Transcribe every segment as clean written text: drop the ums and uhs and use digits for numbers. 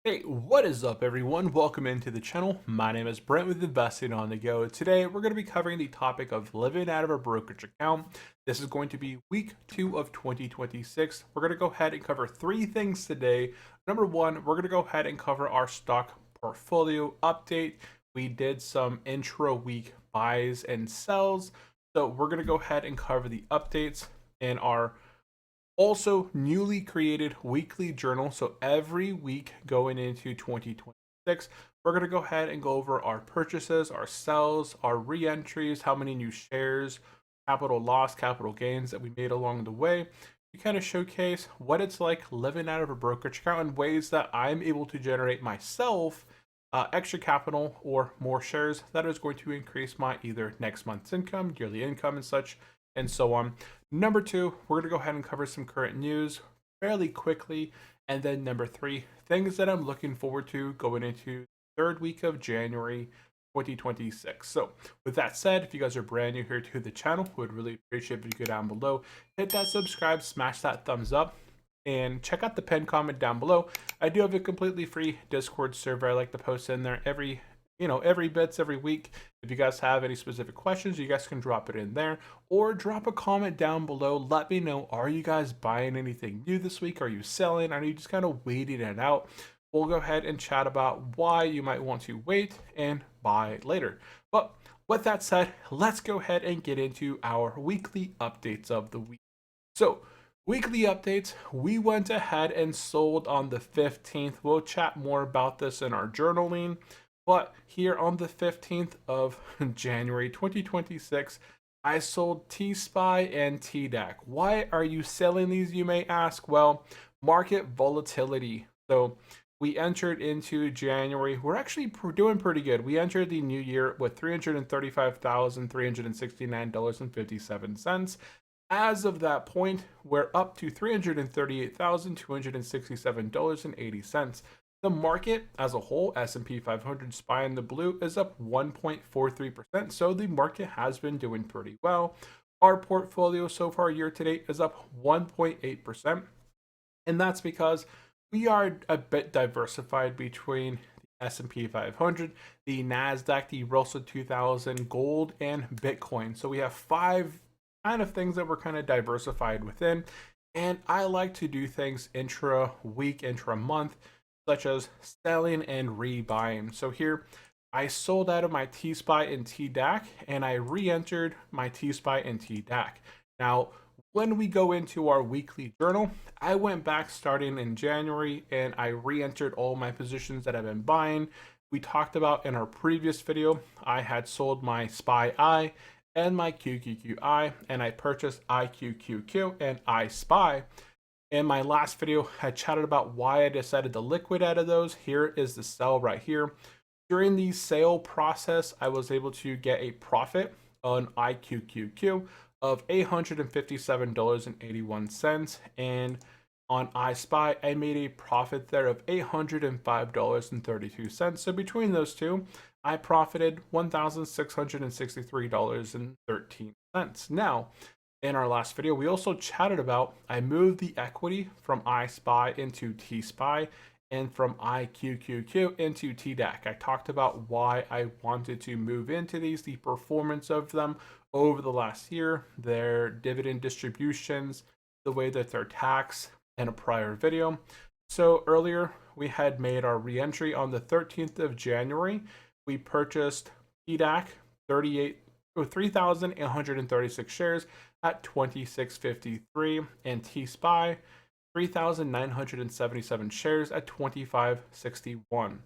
Hey, what is up everyone? Welcome into the channel. My name is Brent with Investing on the Go. Today we're going to be covering the topic of living out of a brokerage account. This is going to be week 2 of 2026. We're going to go ahead and cover three things today. Number one, we're going to go ahead and cover our stock portfolio update. We did some intra-week buys and sells. So we're going to go ahead and cover the updates in our also newly created weekly journal. So every week going into 2026, we're going to go ahead and go over our purchases, our sells, our re-entries, how many new shares, capital loss, capital gains that we made along the way. We kind of showcase what it's like living out of a brokerage account and ways that I'm able to generate myself extra capital or more shares that is going to increase my either next month's income, yearly income, and such, and so on. Number two, we're going to go ahead and cover some current news fairly quickly. And then number three, things that I'm looking forward to going into the third week of January 2026. So with that said, if you guys are brand new here to the channel, would really appreciate if you go down below, hit that subscribe, smash that thumbs up, and check out the pinned comment down below. I do have a completely free Discord server. I like to post in there every bits every week. If you guys have any specific questions, you guys can drop it in there or drop a comment down below. Let me know, are you guys buying anything new this week? Are you selling? Are you just kind of waiting it out? We'll go ahead and chat about why you might want to wait and buy later. But with that said, let's go ahead and get into our weekly updates of the week. So weekly updates, we went ahead and sold on the 15th. We'll chat more about this in our journaling. But here on the 15th of January 2026, I sold T-SPY and TDAC. Why are you selling these, you may ask? Well, market volatility. So we entered into January. We're actually doing pretty good. We entered the new year with $335,369.57. As of that point, we're up to $338,267.80. The market as a whole, S&P 500 SPY in the blue, is up 1.43%, so the market has been doing pretty well. Our portfolio so far year to date is up 1.8%, and that's because we are a bit diversified between the S&P 500, the Nasdaq, the Russell 2000, gold, and Bitcoin. So we have five kind of things that we're kind of diversified within, and I like to do things intra-week, intra-month, such as selling and rebuying. So here, I sold out of my T-SPY and TDAC, and I re-entered my T-SPY and TDAC. Now, when we go into our weekly journal, I went back starting in January, and I re-entered all my positions that I've been buying. We talked about in our previous video, I had sold my SPY-I and my QQQI, and I purchased IQQQ and iSPY. In my last video, I chatted about why I decided to liquid out of those. Here is the sell right here. During the sale process, I was able to get a profit on IQQQ of $857.81. And on iSpy, I made a profit there of $805.32. So between those two, I profited $1,663.13. Now, in our last video, we also chatted about I moved the equity from iSpy into T-SPY and from IQQQ into TDAC. I talked about why I wanted to move into these, the performance of them over the last year, their dividend distributions, the way that they're taxed in a prior video. So earlier, we had made our re-entry on the 13th of January. We purchased TDAC 3,836 shares at 26.53, and T-SPY 3,977 shares at 25.61.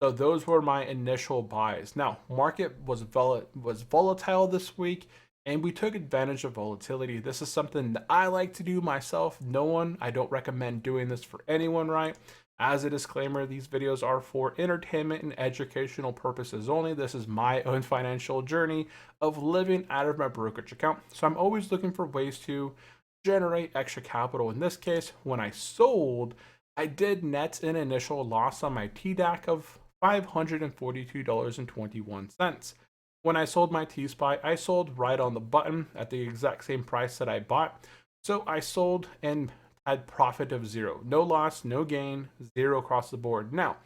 So those were my initial buys. Now, market was volatile this week, and we took advantage of volatility. This is something that I like to do myself. I don't recommend doing this for anyone, right? As a disclaimer, these videos are for entertainment and educational purposes only. This is my own financial journey of living out of my brokerage account. So I'm always looking for ways to generate extra capital. In this case, when I sold, I did net an initial loss on my TDAC of $542.21. When I sold my T-SPY, I sold right on the button at the exact same price that I bought. So I sold and had profit of zero. No loss, no gain, zero across the board. Now,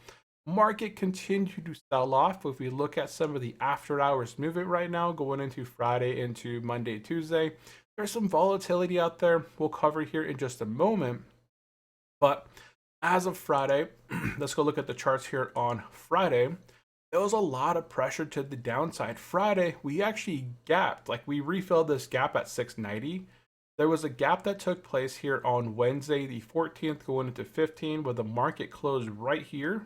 market continued to sell off. If we look at some of the after hours movement right now, going into Friday, into Monday, Tuesday, there's some volatility out there. We'll cover here in just a moment. But as of Friday, let's go look at the charts here on Friday. There was a lot of pressure to the downside. Friday, we actually gapped, like we refilled this gap at 690. There was a gap that took place here on Wednesday, the 14th, going into 15, where the market closed right here.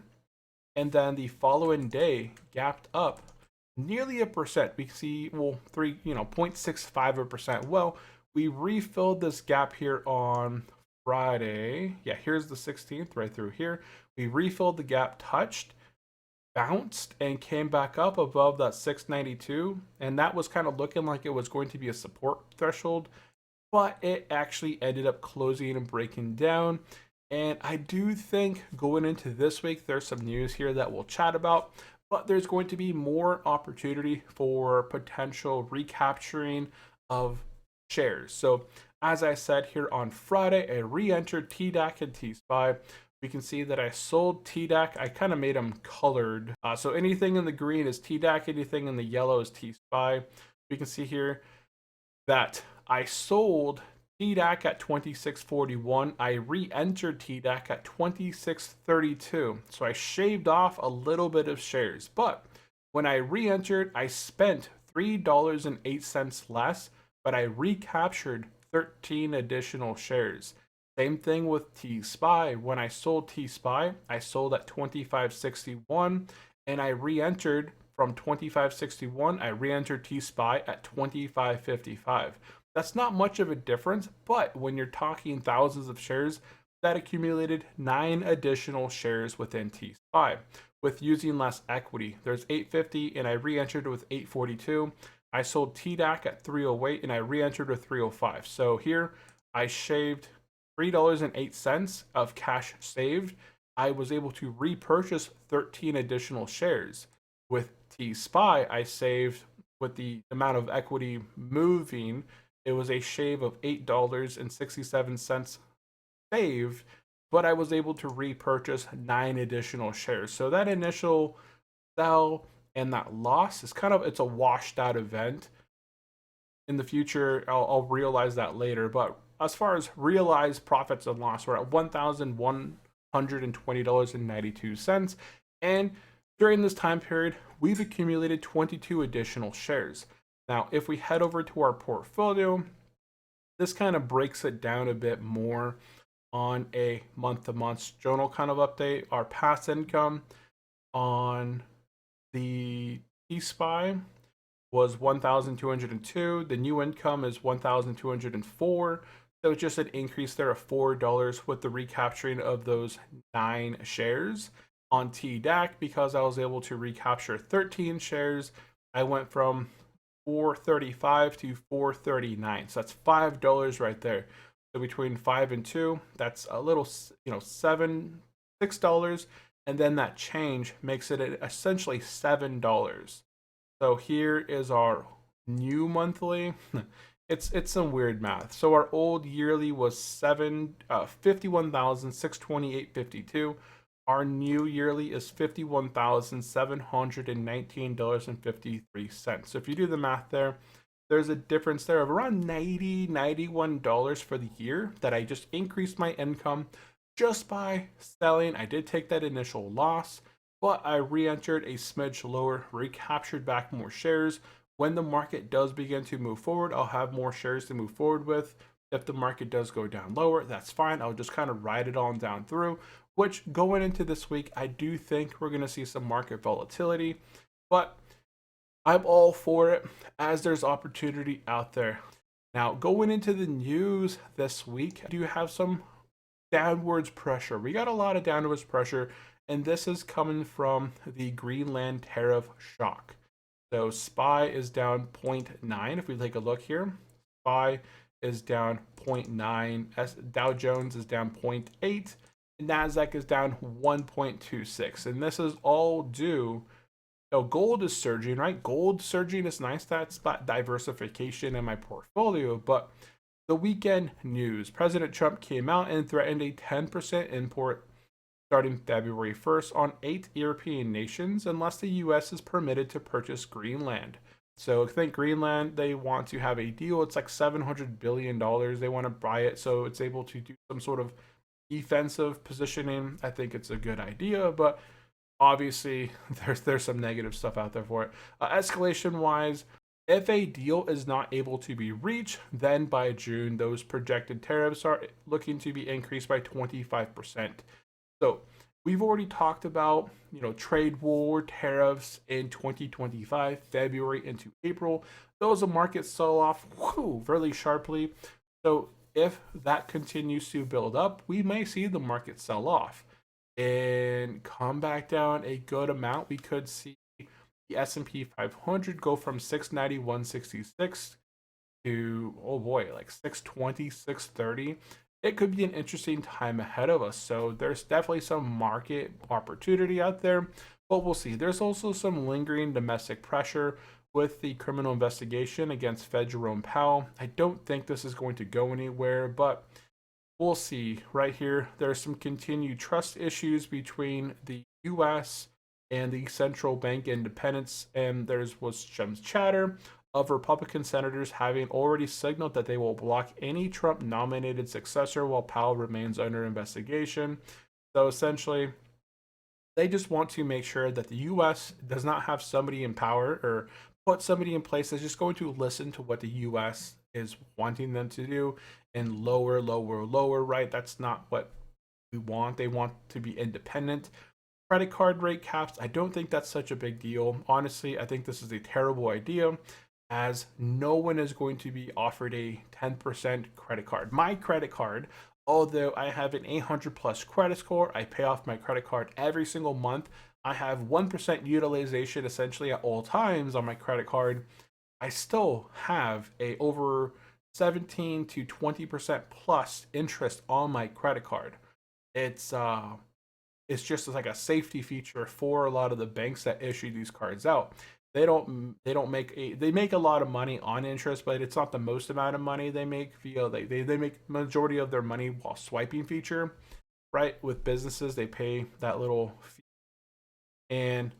And then the following day gapped up nearly a percent. We see, well, 0.65%. Well, we refilled this gap here on Friday. Yeah, here's the 16th right through here. We refilled the gap, touched, bounced, and came back up above that 692. And that was kind of looking like it was going to be a support threshold, but it actually ended up closing and breaking down. And I do think going into this week, there's some news here that we'll chat about, but there's going to be more opportunity for potential recapturing of shares. So as I said here on Friday, I re-entered TDAC and T-SPY. We can see that I sold TDAC. I kind of made them colored. So anything in the green is TDAC, anything in the yellow is T-SPY. We can see here that I sold TDAC at 26.41. I re-entered TDAC at 26.32. So I shaved off a little bit of shares. But when I re-entered, I spent $3.08 less, but I recaptured 13 additional shares. Same thing with T-SPY. When I sold T-SPY, I sold at 25.61, and I re-entered from 25.61. I re-entered T-SPY at 25.55. That's not much of a difference, but when you're talking thousands of shares, that accumulated 9 additional shares within T-SPY with using less equity. There's 850, and I re-entered with 842. I sold TDAC at 308, and I re-entered with 305. So here I shaved $3.08 of cash saved. I was able to repurchase 13 additional shares. With T-SPY, I saved, with the amount of equity moving, it was a shave of $8.67 saved, but I was able to repurchase 9 additional shares. So that initial sell and that loss is it's a washed out event. In the future, I'll realize that later. But as far as realized profits and loss, we're at $1,120.92. And during this time period, we've accumulated 22 additional shares. Now, if we head over to our portfolio, this kind of breaks it down a bit more on a month-to-month journal kind of update. Our past income on the T-SPY was 1,202. The new income is 1,204. So just an increase there of $4 with the recapturing of those 9 shares. On TDAC, because I was able to recapture 13 shares, I went from 435 to 439. So that's $5 right there. So between 5 and 2, that's a little, $6, and then that change makes it essentially $7. So here is our new monthly. It's some weird math. So our old yearly was 51,628.52. Our new yearly is $51,719.53. So if you do the math there, there's a difference there of around $90, $91 for the year that I just increased my income just by selling. I did take that initial loss, but I re-entered a smidge lower, recaptured back more shares. When the market does begin to move forward, I'll have more shares to move forward with. If the market does go down lower, that's fine. I'll just kind of ride it on down through, which going into this week, I do think we're going to see some market volatility, but I'm all for it as there's opportunity out there. Now, going into the news this week, I do have some downwards pressure. We got a lot of downwards pressure, and this is coming from the Greenland tariff shock. So SPY is down 0.9. If we take a look here, SPY is down 0.9. Dow Jones is down 0.8. NASDAQ is down 1.26. And this is all due, gold is surging, right? Gold surging is nice. That's diversification in my portfolio. But The weekend news. President Trump came out and threatened a 10% import starting February 1st on 8 European nations unless the US is permitted to purchase Greenland. So I think Greenland, they want to have a deal. It's like $700 billion. They want to buy it so it's able to do some sort of defensive positioning. I think it's a good idea, but obviously there's some negative stuff out there for it. Escalation wise, if a deal is not able to be reached, then by June those projected tariffs are looking to be increased by 25%. So we've already talked about, trade war tariffs in 2025, February into April. Those markets sell off really sharply. So if that continues to build up, we may see the market sell off and come back down a good amount. We could see the S&P 500 go from 690, 166 to, oh boy, like 620, 630. It could be an interesting time ahead of us. So there's definitely some market opportunity out there, but we'll see. There's also some lingering domestic pressure with the criminal investigation against Fed Jerome Powell. I don't think this is going to go anywhere, but we'll see. Right here, there's some continued trust issues between the US and the central bank independence, and was some chatter of Republican senators having already signaled that they will block any Trump nominated successor while Powell remains under investigation. So essentially, they just want to make sure that the US does not have somebody in power or put somebody in place that's just going to listen to what the US is wanting them to do and lower, lower, lower, right? That's not what we want. They want to be independent. Credit card rate caps, I don't think that's such a big deal. Honestly, I think this is a terrible idea as no one is going to be offered a 10% credit card. My credit card, although I have an 800 plus credit score, I pay off my credit card every single month. I have 1% utilization essentially at all times on my credit card. I still have a over 17 to 20% plus interest on my credit card. It's just like a safety feature for a lot of the banks that issue these cards out. They make a lot of money on interest, but it's not the most amount of money they make via they make majority of their money while swiping feature, right? With businesses, they pay that little fee, and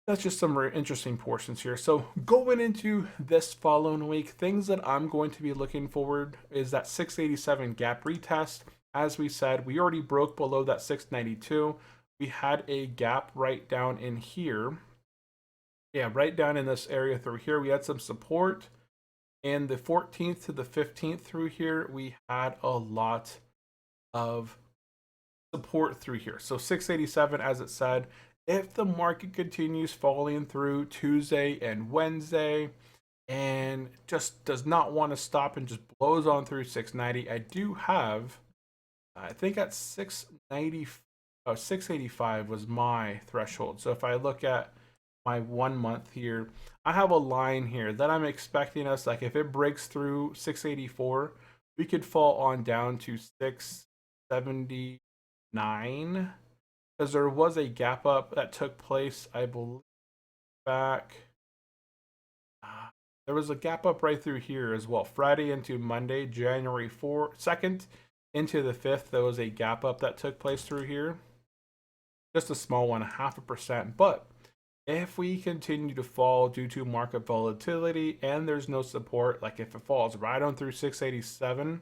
that's just some interesting portions here. So going into this following week, things that I'm going to be looking forward is that 687 gap retest. As we said, we already broke below that 692. We had a gap right down in here. Yeah, right down in this area through here, we had some support. And the 14th to the 15th through here, we had a lot of support through here. So 687, as it said, if the market continues falling through Tuesday and Wednesday and just does not want to stop and just blows on through 690, I do have, I think at 685 was my threshold. So if I look at my 1 month here, I have a line here that I'm expecting us, like if it breaks through 684, we could fall on down to 679, because there was a gap up that took place, I believe, back. There was a gap up right through here as well. Friday into Monday, January 2nd into the 5th, there was a gap up that took place through here. Just a small one, 0.5%. But if we continue to fall due to market volatility and there's no support, like if it falls right on through 687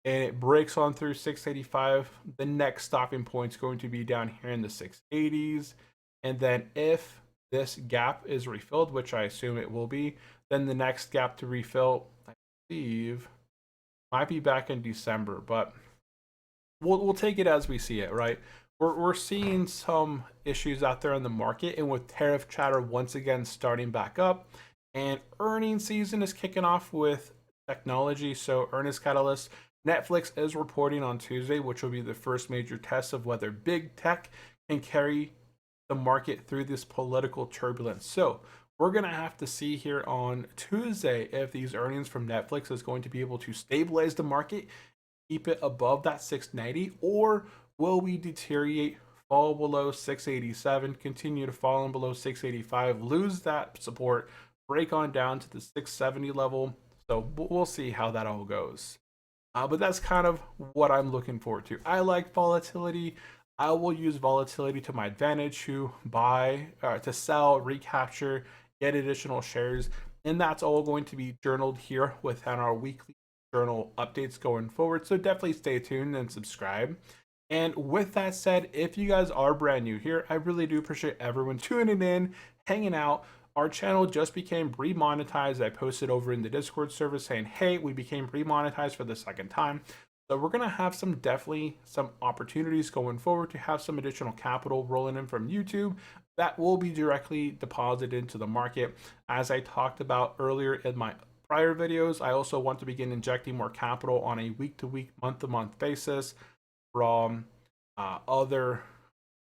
and it breaks on through 685, the next stopping point is going to be down here in the 680s. And then if this gap is refilled, which I assume it will be, then the next gap to refill, I believe, might be back in December, but we'll take it as we see it, right? We're seeing some issues out there in the market, and with tariff chatter once again starting back up, and earnings season is kicking off with technology. So earnings catalyst, Netflix is reporting on Tuesday, which will be the first major test of whether big tech can carry the market through this political turbulence. So we're going to have to see here on Tuesday if these earnings from Netflix is going to be able to stabilize the market, keep it above that 690, or will we deteriorate, fall below 687, continue to fall in below 685, lose that support, break on down to the 670 level, So we'll see how that all goes. But that's kind of what I'm looking forward to. I like volatility. I will use volatility to my advantage to buy, to sell, recapture, get additional shares. And that's all going to be journaled here within our weekly journal updates going forward. So definitely stay tuned and subscribe. And with that said, if you guys are brand new here, I really do appreciate everyone tuning in, hanging out. Our channel just became remonetized. I posted over in the Discord server saying, hey, we became remonetized for the second time. So we're going to have definitely some opportunities going forward to have some additional capital rolling in from YouTube that will be directly deposited into the market. As I talked about earlier in my prior videos, I also want to begin injecting more capital on a week-to-week, month-to-month basis from other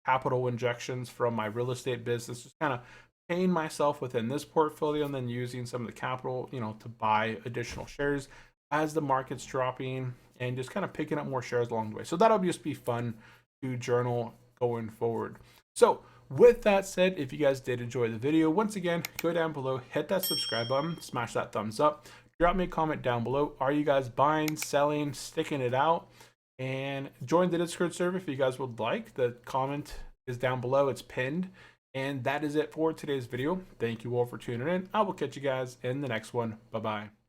capital injections from my real estate business, just kind of paying myself within this portfolio and then using some of the capital, to buy additional shares as the market's dropping and just kind of picking up more shares along the way. So that'll just be fun to journal going forward. So with that said, if you guys did enjoy the video, once again, go down below, hit that subscribe button, smash that thumbs up, drop me a comment down below. Are you guys buying, selling, sticking it out? And join the Discord server if you guys would like. The comment is down below, it's pinned. And that is it for today's video. Thank you all for tuning in. I will catch you guys in the next one. Bye-bye.